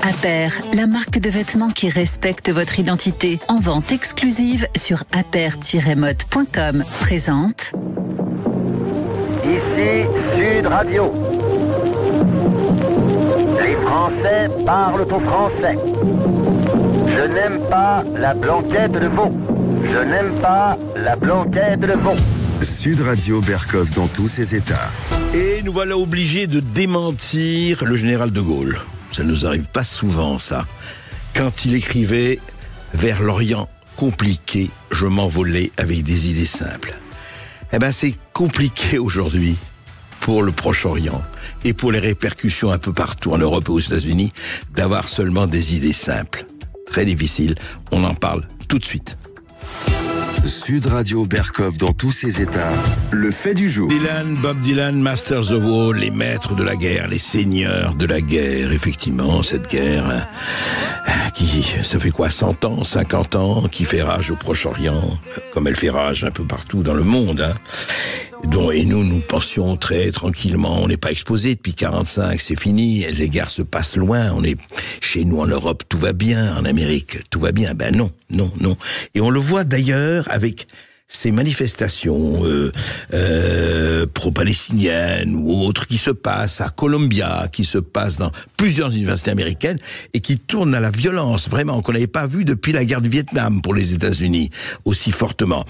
Aper, la marque de vêtements qui respecte votre identité. En vente exclusive sur aper-mode.com. Présente. Ici Sud Radio. Les Français parlent au français. Je n'aime pas la blanquette de veau. Je n'aime pas la blanquette de veau. Sud Radio Berkov dans tous ses états. Et nous voilà obligés de démentir le général de Gaulle. Ça ne nous arrive pas souvent, ça. Quand il écrivait « Vers l'Orient compliqué, je m'envolais avec des idées simples ». Eh bien, c'est compliqué aujourd'hui pour le Proche-Orient et pour les répercussions un peu partout en Europe et aux États-Unis d'avoir seulement des idées simples. Très difficile, on en parle tout de suite. Sud Radio Berkov dans tous ses états, le fait du jour. Bob Dylan, Masters of War, les maîtres de la guerre, les seigneurs de la guerre, effectivement, cette guerre qui, ça fait quoi, 100 ans, 50 ans, qui fait rage au Proche-Orient, comme elle fait rage un peu partout dans le monde, hein. Et nous pensions très tranquillement, on n'est pas exposé depuis 45, c'est fini, les guerres se passent loin, on est chez nous en Europe, tout va bien, en Amérique, tout va bien. Ben non. Et on le voit d'ailleurs avec ces manifestations pro-palestiniennes ou autres qui se passent à Columbia, qui se passent dans plusieurs universités américaines et qui tournent à la violence, vraiment, qu'on n'avait pas vu depuis la guerre du Vietnam pour les États-Unis, aussi fortement.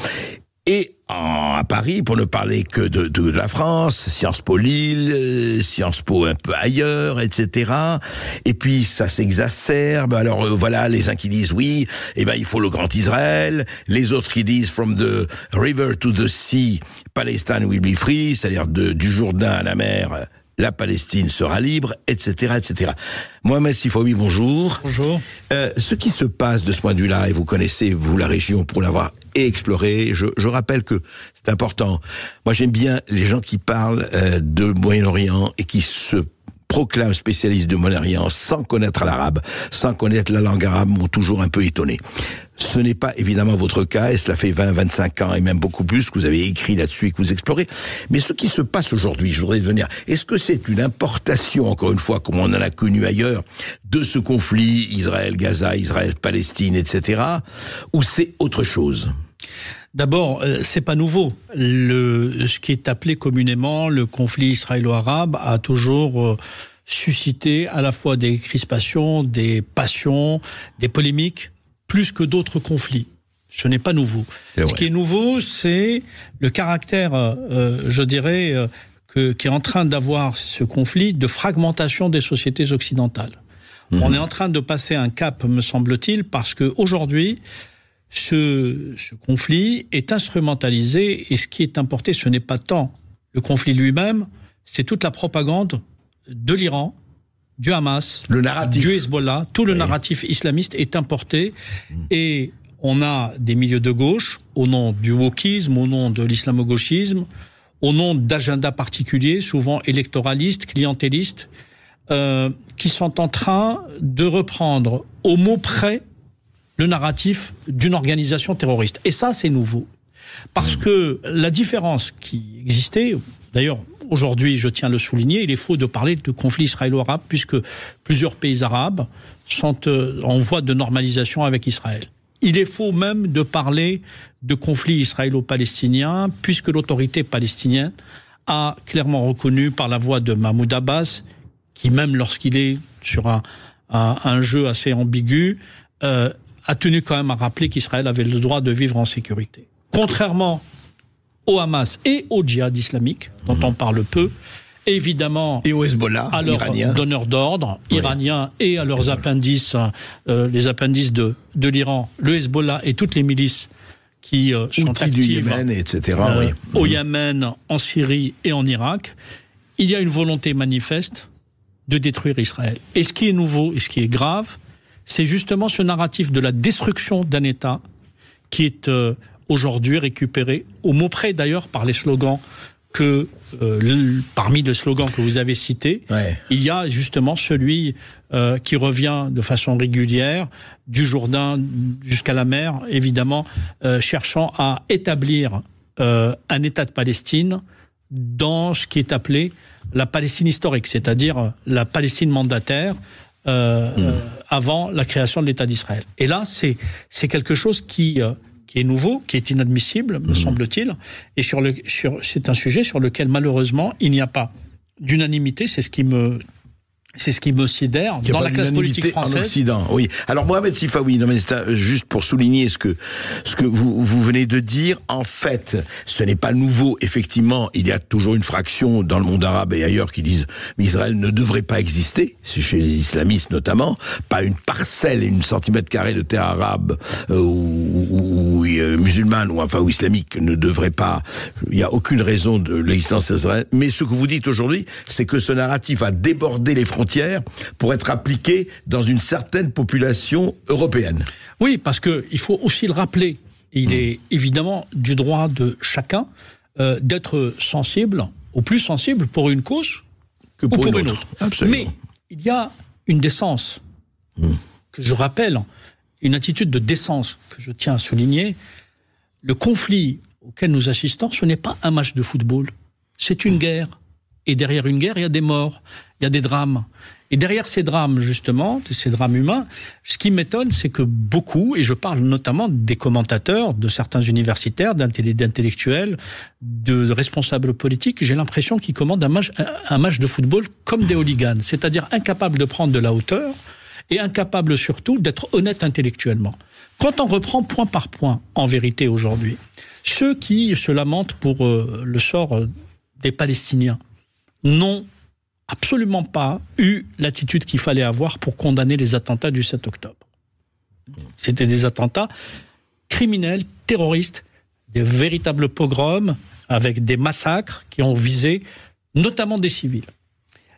Et à Paris, pour ne parler que de la France, Sciences Po Lille, Sciences Po un peu ailleurs, etc. Et puis ça s'exacerbe. Alors voilà, les uns qui disent oui, il faut le grand Israël. Les autres qui disent from the river to the sea, Palestine will be free, c'est-à-dire du Jourdain à la mer, la Palestine sera libre, etc., etc. Mohamed Sifawi, bonjour. Bonjour. Ce qui se passe de ce point de vue-là, et vous connaissez, vous, la région, pour l'avoir explorée, je rappelle que c'est important. Moi, j'aime bien les gens qui parlent de Moyen-Orient et qui se proclament spécialistes de Moyen-Orient sans connaître l'arabe, sans connaître la langue arabe, m'ont toujours un peu étonné. Ce n'est pas évidemment votre cas, et cela fait 20, 25 ans, et même beaucoup plus, que vous avez écrit là-dessus et que vous explorez. Mais ce qui se passe aujourd'hui, je voudrais devenir, est-ce que c'est une importation, encore une fois, comme on en a connu ailleurs, de ce conflit Israël-Gaza, Israël-Palestine, etc., ou c'est autre chose ? D'abord, c'est pas nouveau. Ce qui est appelé communément le conflit israélo-arabe a toujours suscité à la fois des crispations, des passions, des polémiques, plus que d'autres conflits. Ce n'est pas nouveau. Ce qui est nouveau, c'est le caractère, je dirais, qui est en train d'avoir ce conflit de fragmentation des sociétés occidentales. On est en train de passer un cap, me semble-t-il, parce qu'aujourd'hui, ce conflit est instrumentalisé, et ce qui est importé, ce n'est pas tant le conflit lui-même, c'est toute la propagande de l'Iran, du Hamas, le narratif, du Hezbollah, tout le narratif islamiste est importé, et on a des milieux de gauche, au nom du wokisme, au nom de l'islamo-gauchisme, au nom d'agendas particuliers, souvent électoralistes, clientélistes, qui sont en train de reprendre au mot près le narratif d'une organisation terroriste. Et ça, c'est nouveau. Parce que la différence qui existait, d'ailleurs, aujourd'hui, je tiens à le souligner, il est faux de parler de conflit israélo-arabe, puisque plusieurs pays arabes sont en voie de normalisation avec Israël. Il est faux même de parler de conflit israélo-palestinien, puisque l'autorité palestinienne a clairement reconnu par la voix de Mahmoud Abbas, qui même lorsqu'il est sur un jeu assez ambigu, a tenu quand même à rappeler qu'Israël avait le droit de vivre en sécurité. Contrairement au Hamas et au djihad islamique, dont on parle peu, évidemment, et au Hezbollah, à leurs donneurs d'ordre iraniens et à leurs appendices, les appendices de l'Iran, le Hezbollah et toutes les milices qui sont actives du Yémen, etc. Au Yémen, en Syrie et en Irak, il y a une volonté manifeste de détruire Israël. Et ce qui est nouveau et ce qui est grave, c'est justement ce narratif de la destruction d'un État qui est aujourd'hui récupéré, au mot près d'ailleurs par les slogans que, parmi les slogans que vous avez cités, il y a justement celui qui revient de façon régulière, du Jourdain jusqu'à la mer, évidemment, cherchant à établir un État de Palestine dans ce qui est appelé la Palestine historique, c'est-à-dire la Palestine mandataire, avant la création de l'État d'Israël. Et là, c'est quelque chose qui est nouveau, qui est inadmissible, me semble-t-il, et c'est un sujet sur lequel, malheureusement, il n'y a pas d'unanimité, c'est ce qui me sidère dans la classe politique française. En Occident, oui. Alors Mohamed Sifawi, non mais c'est juste pour souligner ce que vous venez de dire. En fait, ce n'est pas nouveau. Effectivement, il y a toujours une fraction dans le monde arabe et ailleurs qui disent qu'Israël ne devrait pas exister. C'est chez les islamistes notamment. Pas une parcelle, une centimètre carré de terre arabe ou musulmane ou islamique ne devrait pas. Il n'y a aucune raison de l'existence d'Israël. Mais ce que vous dites aujourd'hui, c'est que ce narratif a débordé les frontières pour être appliqué dans une certaine population européenne. Oui, parce qu'il faut aussi le rappeler. Il est évidemment du droit de chacun d'être sensible, au plus sensible pour une cause que pour une autre. Absolument. Mais il y a une décence que je rappelle, une attitude de décence que je tiens à souligner. Le conflit auquel nous assistons, ce n'est pas un match de football, c'est une guerre. Et derrière une guerre, il y a des morts, il y a des drames. Et derrière ces drames, justement, ces drames humains, ce qui m'étonne, c'est que beaucoup, et je parle notamment des commentateurs, de certains universitaires, d'intellectuels, de responsables politiques, j'ai l'impression qu'ils commandent un match de football comme des hooligans, c'est-à-dire incapables de prendre de la hauteur et incapables surtout d'être honnêtes intellectuellement. Quand on reprend point par point, en vérité, aujourd'hui, ceux qui se lamentent pour le sort des Palestiniens, n'ont absolument pas eu l'attitude qu'il fallait avoir pour condamner les attentats du 7 octobre. C'était des attentats criminels, terroristes, des véritables pogroms avec des massacres qui ont visé notamment des civils.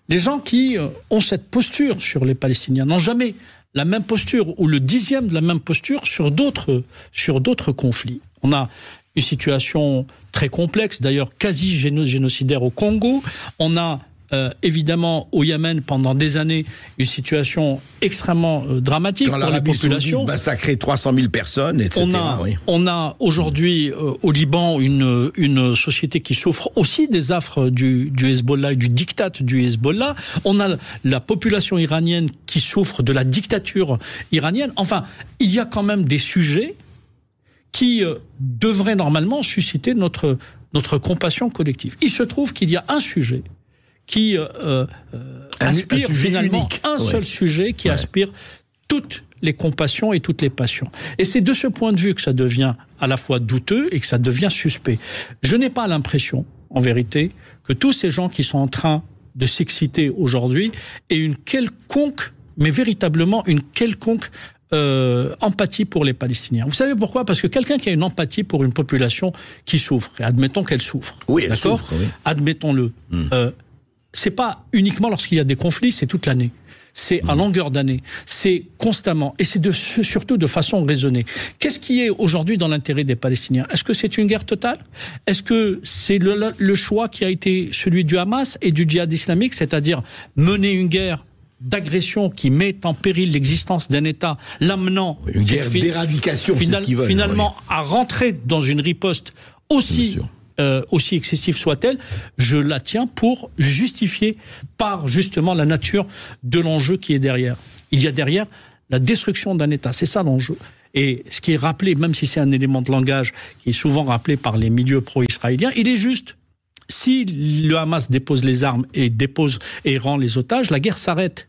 Les gens qui ont cette posture sur les Palestiniens n'ont jamais la même posture ou le dixième de la même posture sur d'autres conflits. On a une situation très complexe, d'ailleurs quasi génocidaire au Congo. On a évidemment au Yémen pendant des années une situation extrêmement dramatique pour les populations. Saoudite massacré 300 000 personnes, etc. On a aujourd'hui au Liban une société qui souffre aussi des affres du Hezbollah et du diktat du Hezbollah. On a la population iranienne qui souffre de la dictature iranienne. Enfin, il y a quand même des sujets qui devrait normalement susciter notre compassion collective. Il se trouve qu'il y a un sujet qui aspire finalement un seul sujet qui aspire toutes les compassions et toutes les passions. Et c'est de ce point de vue que ça devient à la fois douteux et que ça devient suspect. Je n'ai pas l'impression, en vérité, que tous ces gens qui sont en train de s'exciter aujourd'hui aient une quelconque, mais véritablement une quelconque empathie pour les Palestiniens. Vous savez pourquoi ? Parce que quelqu'un qui a une empathie pour une population qui souffre, et admettons qu'elle souffre, oui, elle souffre, oui. Admettons-le, c'est pas uniquement lorsqu'il y a des conflits, c'est toute l'année. C'est à longueur d'année, c'est constamment, et c'est surtout de façon raisonnée. Qu'est-ce qui est aujourd'hui dans l'intérêt des Palestiniens ? Est-ce que c'est une guerre totale ? Est-ce que c'est le choix qui a été celui du Hamas et du djihad islamique, c'est-à-dire mener une guerre d'agression qui met en péril l'existence d'un État, l'amenant une guerre d'éradication, c'est ce qu'ils veulent, finalement à rentrer dans une riposte aussi excessive soit-elle, je la tiens pour justifier par justement la nature de l'enjeu qui est derrière. Il y a derrière la destruction d'un État, c'est ça l'enjeu. Et ce qui est rappelé, même si c'est un élément de langage qui est souvent rappelé par les milieux pro-israéliens, il est juste. Si le Hamas dépose les armes et rend les otages, la guerre s'arrête.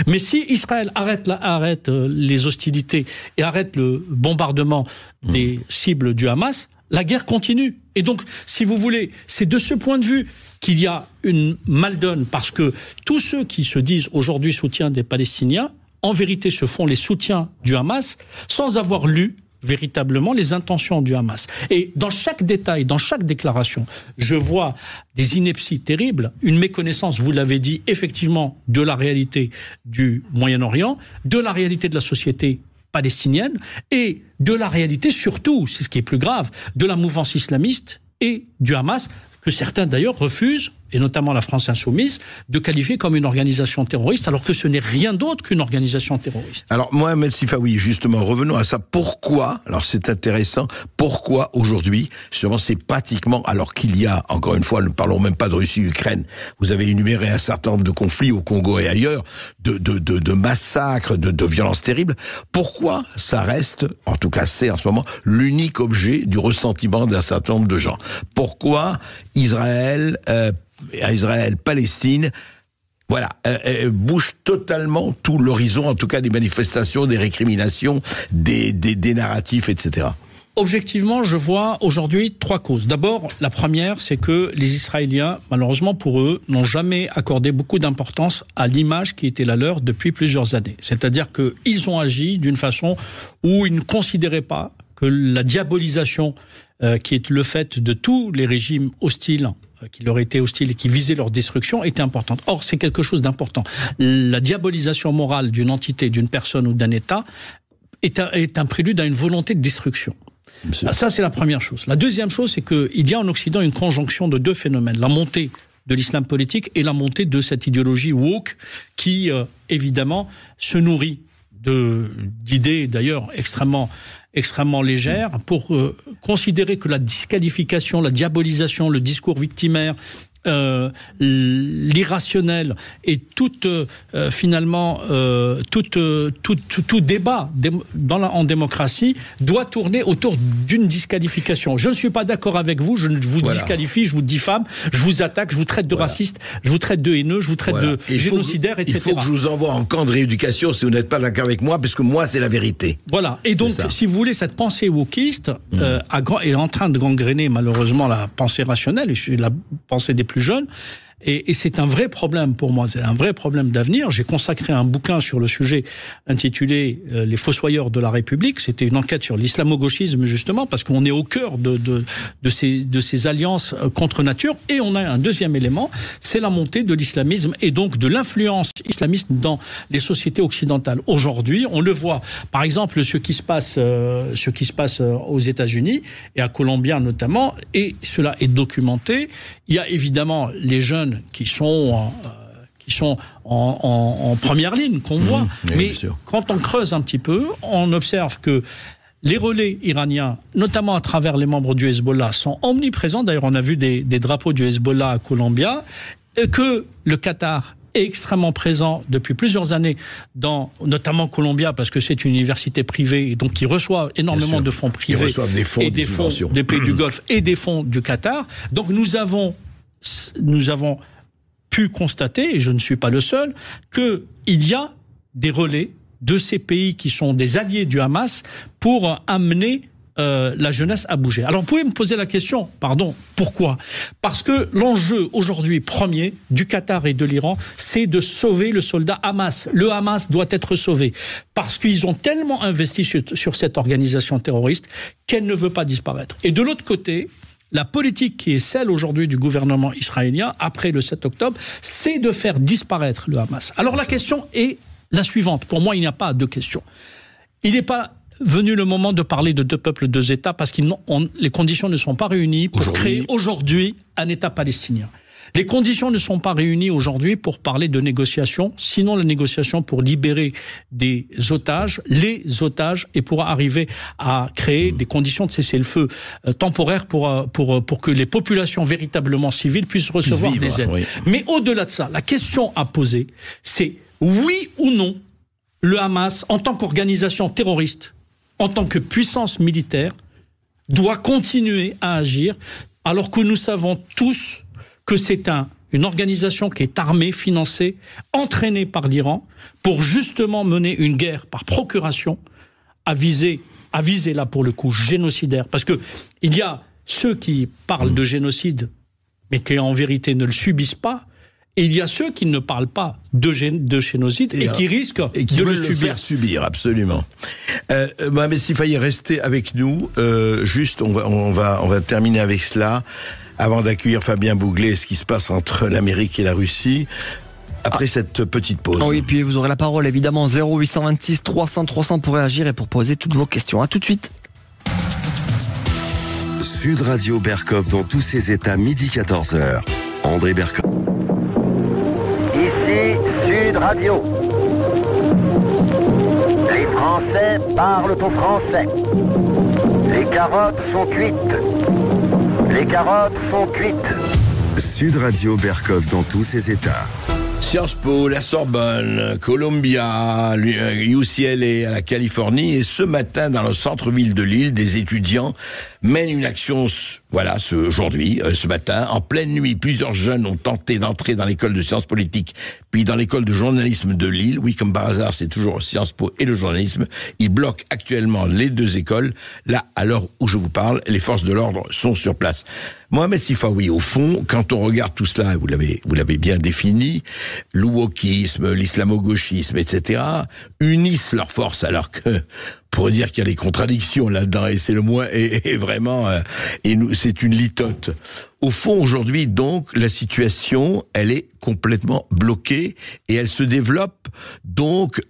Mais si Israël arrête les hostilités et arrête le bombardement des cibles du Hamas, la guerre continue. Et donc, si vous voulez, c'est de ce point de vue qu'il y a une maldonne, parce que tous ceux qui se disent aujourd'hui soutiens des Palestiniens, en vérité se font les soutiens du Hamas sans avoir lu véritablement les intentions du Hamas. Et dans chaque détail, dans chaque déclaration, je vois des inepties terribles, une méconnaissance, vous l'avez dit, effectivement, de la réalité du Moyen-Orient, de la réalité de la société palestinienne et de la réalité surtout, c'est ce qui est plus grave, de la mouvance islamiste et du Hamas, que certains d'ailleurs refusent et notamment la France insoumise, de qualifier comme une organisation terroriste, alors que ce n'est rien d'autre qu'une organisation terroriste. Alors, Mohamed Sifawi, justement, revenons à ça. Pourquoi, alors c'est intéressant, pourquoi aujourd'hui, justement, c'est pratiquement, alors qu'il y a, encore une fois, ne parlons même pas de Russie-Ukraine, vous avez énuméré un certain nombre de conflits au Congo et ailleurs, de massacres, de violences terribles, pourquoi ça reste, en tout cas c'est en ce moment, l'unique objet du ressentiment d'un certain nombre de gens? Pourquoi Israël, Palestine, voilà, bouge totalement tout l'horizon, en tout cas des manifestations, des récriminations, des narratifs, etc. Objectivement, je vois aujourd'hui 3 causes. D'abord, la première, c'est que les Israéliens, malheureusement pour eux, n'ont jamais accordé beaucoup d'importance à l'image qui était la leur depuis plusieurs années. C'est-à-dire qu'ils ont agi d'une façon où ils ne considéraient pas que la diabolisation qui est le fait de tous les régimes hostiles qui leur étaient hostiles et qui visaient leur destruction était importante. Or, c'est quelque chose d'important. La diabolisation morale d'une entité, d'une personne ou d'un État est un prélude à une volonté de destruction. Ça, c'est la première chose. La deuxième chose, c'est qu'il y a en Occident une conjonction de 2 phénomènes. La montée de l'islam politique et la montée de cette idéologie woke qui, évidemment, se nourrit d'idées, d'ailleurs, extrêmement légères, pour considérer que la disqualification, la diabolisation, le discours victimaire, l'irrationnel et tout débat en démocratie doit tourner autour d'une disqualification. Je ne suis pas d'accord avec vous, je vous disqualifie, je vous diffame, je vous attaque, je vous traite de raciste, je vous traite de haineux, je vous traite de génocidaire, etc. Il faut que je vous envoie en camp de rééducation si vous n'êtes pas d'accord avec moi, parce que moi, c'est la vérité. Voilà. Et donc, si vous voulez, cette pensée wokiste est en train de gangréner malheureusement la pensée rationnelle, et la pensée des plus jeunes. Et c'est un vrai problème pour moi, c'est un vrai problème d'avenir. J'ai consacré un bouquin sur le sujet intitulé « Les fossoyeurs de la République ». C'était une enquête sur l'islamo-gauchisme, justement, parce qu'on est au cœur de ces alliances contre nature. Et on a un deuxième élément, c'est la montée de l'islamisme et donc de l'influence islamiste dans les sociétés occidentales. Aujourd'hui, on le voit, par exemple, ce qui se passe aux États-Unis et à Columbia notamment, et cela est documenté. Il y a évidemment les jeunes qui sont en première ligne, qu'on voit. Mais quand on creuse un petit peu, on observe que les relais iraniens, notamment à travers les membres du Hezbollah, sont omniprésents. D'ailleurs, on a vu des drapeaux du Hezbollah à Columbia, et que le Qatar est extrêmement présent depuis plusieurs années dans notamment Columbia, parce que c'est une université privée et donc qui reçoit énormément de fonds privés. Ils reçoivent des fonds, et des fonds des pays du Golfe et des fonds du Qatar. Donc nous avons pu constater, et je ne suis pas le seul, qu'il y a des relais de ces pays qui sont des alliés du Hamas pour amener la jeunesse à bouger. Alors vous pouvez me poser la question, pourquoi ? Parce que l'enjeu aujourd'hui premier du Qatar et de l'Iran, c'est de sauver le soldat Hamas. Le Hamas doit être sauvé parce qu'ils ont tellement investi sur cette organisation terroriste qu'elle ne veut pas disparaître. Et de l'autre côté, la politique qui est celle aujourd'hui du gouvernement israélien, après le 7 octobre, c'est de faire disparaître le Hamas. Alors la question est la suivante. Pour moi, il n'y a pas de question. Il n'est pas venu le moment de parler de 2 peuples, 2 États, parce que les conditions ne sont pas réunies pour créer aujourd'hui un État palestinien. Les conditions ne sont pas réunies aujourd'hui pour parler de négociations, sinon la négociation pour libérer les otages, et pour arriver à créer des conditions de cessez-le-feu temporaires pour que les populations véritablement civiles puissent recevoir des aides. Oui. Mais au-delà de ça, la question à poser, c'est oui ou non, le Hamas, en tant qu'organisation terroriste, en tant que puissance militaire, doit continuer à agir, alors que nous savons tous que c'est une organisation qui est armée, financée, entraînée par l'Iran, pour justement mener une guerre par procuration, à viser là pour le coup génocidaire. Parce que il y a ceux qui parlent de génocide, mais qui en vérité ne le subissent pas, et il y a ceux qui ne parlent pas de génocide et qui risquent de le faire subir, absolument. Mohamed Sifawi, restez avec nous. Juste, on va terminer avec cela. Avant d'accueillir Fabien Bouglet, ce qui se passe entre l'Amérique et la Russie, après cette petite pause. Oui, puis vous aurez la parole, évidemment, 0826 300 300 pour réagir et pour poser toutes vos questions. À tout de suite. Sud Radio Berkov dans tous ses états, midi 14h. André Berkoff. Ici Sud Radio. Les Français parlent au français. Les carottes sont cuites. Les carottes sont cuites. Sud Radio Berkoff dans tous ses états. Sciences Po, la Sorbonne, Columbia, UCLA à la Californie, et ce matin dans le centre-ville de Lille, des étudiants mènent une action, voilà, ce matin, en pleine nuit. Plusieurs jeunes ont tenté d'entrer dans l'école de sciences politiques, puis dans l'école de journalisme de Lille. Oui, comme par hasard, c'est toujours Sciences Po et le journalisme. Ils bloquent actuellement les deux écoles. Là, à l'heure où je vous parle, les forces de l'ordre sont sur place. Mohamed Sifawi, au fond, quand on regarde tout cela, vous l'avez bien défini, le wokisme, l'islamo-gauchisme, etc., unissent leurs forces, alors que, pour dire qu'il y a des contradictions là-dedans, et c'est le moins, et vraiment, c'est une litote. Au fond, aujourd'hui, donc, la situation, elle est complètement bloquée, et elle se développe, donc,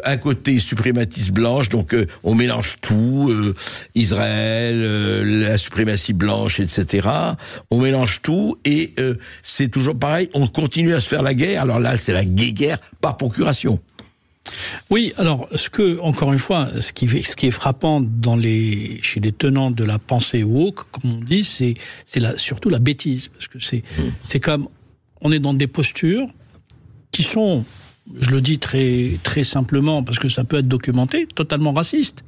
un côté suprématiste blanche, donc, on mélange tout, Israël, la suprématie blanche, etc., on mélange tout, et c'est toujours pareil, on continue à se faire la guerre, alors là, c'est la guerre par procuration. Oui, alors, encore une fois, ce qui est frappant chez les tenants de la pensée woke, comme on dit, c'est surtout la bêtise. Parce que c'est comme, on est dans des postures qui sont, je le dis très, très simplement, parce que ça peut être documenté, totalement racistes.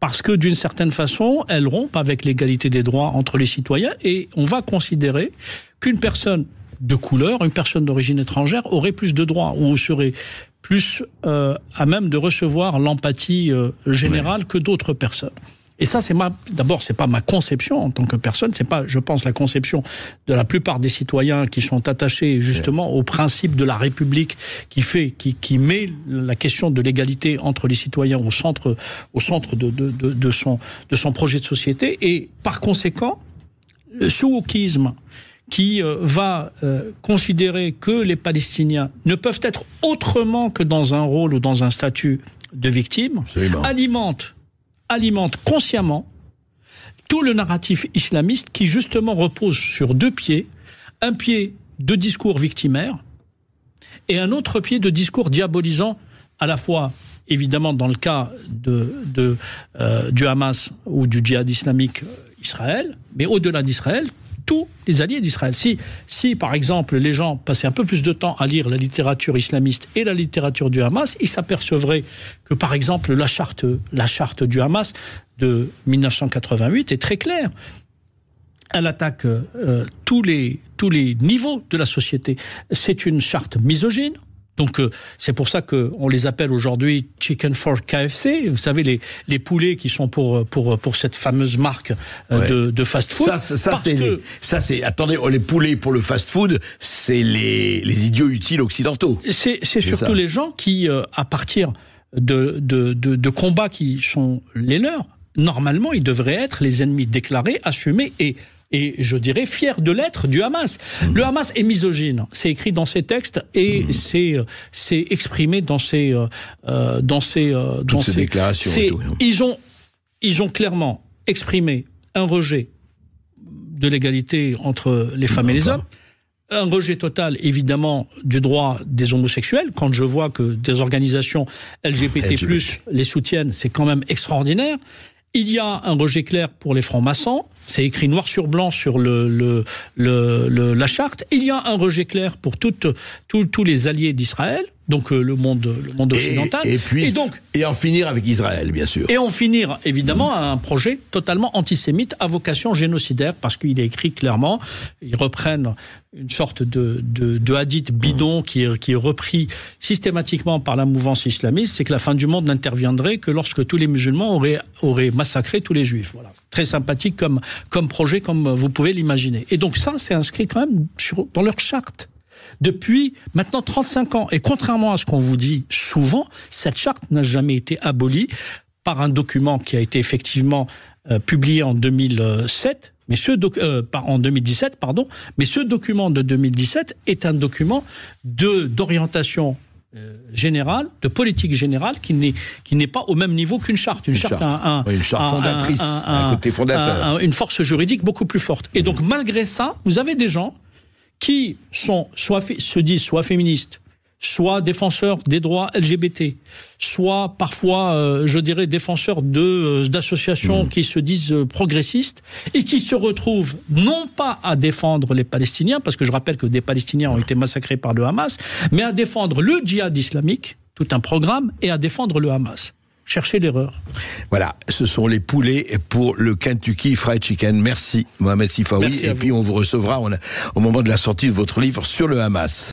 Parce que d'une certaine façon, elles rompent avec l'égalité des droits entre les citoyens, et on va considérer qu'une personne de couleur, une personne d'origine étrangère, aurait plus de droits, ou serait plus à même de recevoir l'empathie générale que d'autres personnes. Et ça, d'abord, c'est pas ma conception en tant que personne, c'est pas, je pense, la conception de la plupart des citoyens qui sont attachés justement au principe de la République qui met la question de l'égalité entre les citoyens au centre de son projet de société. Et par conséquent, ce wokisme qui va considérer que les Palestiniens ne peuvent être autrement que dans un rôle ou dans un statut de victime, alimente consciemment tout le narratif islamiste qui justement repose sur deux pieds, un pied de discours victimaire et un autre pied de discours diabolisant, à la fois évidemment dans le cas du Hamas ou du djihad islamique Israël, mais au-delà d'Israël, tous les alliés d'Israël. Si, par exemple, les gens passaient un peu plus de temps à lire la littérature islamiste et la littérature du Hamas, ils s'apercevraient que, par exemple, la charte du Hamas de 1988 est très claire. Elle attaque tous les niveaux de la société. C'est une charte misogyne. Donc c'est pour ça qu'on les appelle aujourd'hui Chicken for KFC. Vous savez, les poulets qui sont pour cette fameuse marque de fast-food. Attendez, les poulets pour le fast-food, c'est les idiots utiles occidentaux. C'est surtout les gens qui, à partir de combats qui sont les leurs, normalement, ils devraient être les ennemis déclarés, assumés et je dirais fier de l'être du Hamas. Le Hamas est misogyne, c'est écrit dans ses textes et c'est exprimé dans ses déclarations. Ils ont clairement exprimé un rejet de l'égalité entre les femmes et les hommes, un rejet total évidemment du droit des homosexuels. Quand je vois que des organisations LGBT+ les soutiennent, c'est quand même extraordinaire. Il y a un rejet clair pour les francs-maçons, c'est écrit noir sur blanc sur la charte. Il y a un rejet clair pour tous les alliés d'Israël, donc le monde occidental. Et en finir avec Israël, bien sûr. Et en finir, évidemment, à un projet totalement antisémite à vocation génocidaire, parce qu'il est écrit clairement, ils reprennent une sorte de hadith bidon qui est repris systématiquement par la mouvance islamiste, c'est que la fin du monde n'interviendrait que lorsque tous les musulmans auraient massacré tous les juifs. Voilà. Très sympathique comme projet, comme vous pouvez l'imaginer. Et donc ça, c'est inscrit quand même dans leur charte depuis maintenant 35 ans. Et contrairement à ce qu'on vous dit souvent, cette charte n'a jamais été abolie par un document qui a été effectivement publié en 2007, en 2017, pardon. Mais ce document de 2017 est un document d'orientation générale, de politique générale, qui n'est pas au même niveau qu'une charte. Une charte fondatrice, un côté fondateur. Une force juridique beaucoup plus forte. Et donc, malgré ça, vous avez des gens qui se disent soit féministes, soit défenseurs des droits LGBT, soit parfois, je dirais, défenseurs d'associations qui se disent progressistes et qui se retrouvent non pas à défendre les Palestiniens, parce que je rappelle que des Palestiniens ont été massacrés par le Hamas, mais à défendre le djihad islamique, tout un programme, et à défendre le Hamas. Cherchez l'erreur. Voilà, ce sont les poulets pour le Kentucky Fried Chicken. Merci Mohamed Sifawi. Et puis on vous recevra au moment de la sortie de votre livre sur le Hamas.